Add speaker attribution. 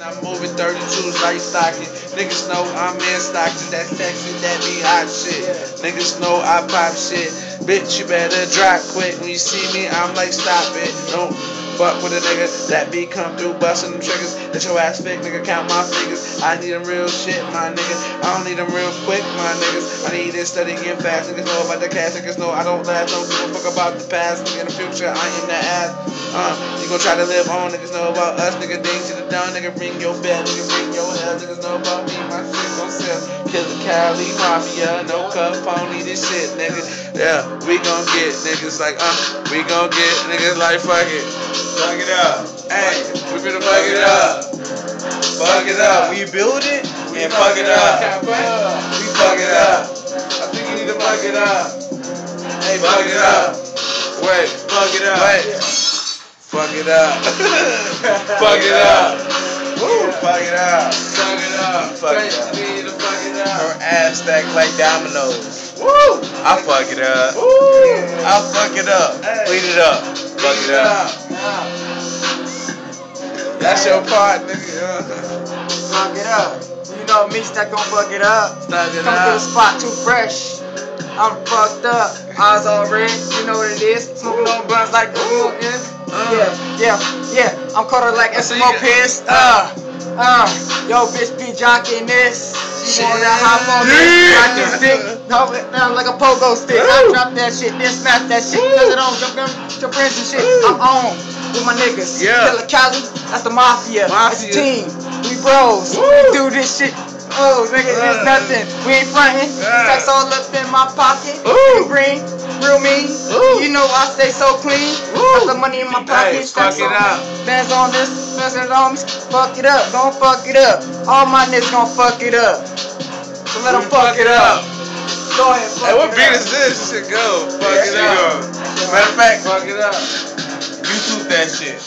Speaker 1: I'm moving 32s like Stockton. Niggas know I'm in Stockton. That sexy, that be hot shit. Niggas know I pop shit. Bitch, you better drop quick. When you see me, I'm like, stop it. Don't fuck with a nigga that be come through busting them triggers. Let your ass fake, nigga, count my figures. I need them real shit, my nigga. I don't need them real quick, my niggas. I need it steady and fast. Niggas know about the cash. Niggas know I don't last. Don't give a fuck about the past. Nigga, in the future, I am that ass. You gon' try to live on. Niggas know about us. Nigga, ding to the down. Nigga, ring your bell. Nigga, ring your hell. Niggas know about me. My shit gon' sell. Killer Cali Mafia. No cup pony. This shit, nigga. Yeah, we gon' get niggas like, we gon' get niggas like, fuck it.
Speaker 2: Fuck it up.
Speaker 1: Hey, we finna fuck it up.
Speaker 2: Fuck it up. We build it and fuck it up.
Speaker 1: We fuck it up. I think you need to fuck it up. Hey, fuck it up. Wait.
Speaker 2: Fuck it up.
Speaker 1: Wait. Fuck it up. Fuck it up.
Speaker 2: Woo. Fuck it up.
Speaker 1: Fuck it up.
Speaker 2: Fuck it up.
Speaker 1: You need to fuck it up.
Speaker 2: Her ass stacked like dominoes.
Speaker 1: Woo.
Speaker 2: I fuck it up.
Speaker 1: Woo.
Speaker 2: I fuck it up.
Speaker 1: Hey.
Speaker 2: Clean it up. Fuck it up.
Speaker 1: That's your part, nigga.
Speaker 3: Fuck it up. You know me, Stack gon' fuck it up.
Speaker 1: Fuck it
Speaker 3: Come to the
Speaker 1: up.
Speaker 3: spot too fresh. I'm fucked up. Eyes all red. You know what it is. Smoking on blunts like the real is. Yeah. I'm caught like Eskimo piss. Yo, bitch be jocking this. You wanna hop on this? Rock this dick. Hold it down like a pogo stick. I drop that shit, then smash that shit. Cause it don't jump friends and shit. I'm on with my niggas. Killer Cali, that's the mafia. That's the team. We bros. We do this shit. Oh, nigga, it's nothing. We ain't frontin'. Stacks all up in my pocket. Green, real mean. You know I stay so clean. Got the money in my pocket.
Speaker 1: Fuck it up.
Speaker 3: Bands on this, bands on me. Fuck it up. Don't fuck it up. All my niggas gon' fuck it up. So let them fuck it up. Go ahead, fuck
Speaker 1: Hey, what
Speaker 3: it
Speaker 1: beat
Speaker 3: up.
Speaker 1: is this? Shit go. Fuck it up.
Speaker 2: Matter of fact,
Speaker 1: Fuck it up.
Speaker 2: YouTube that shit.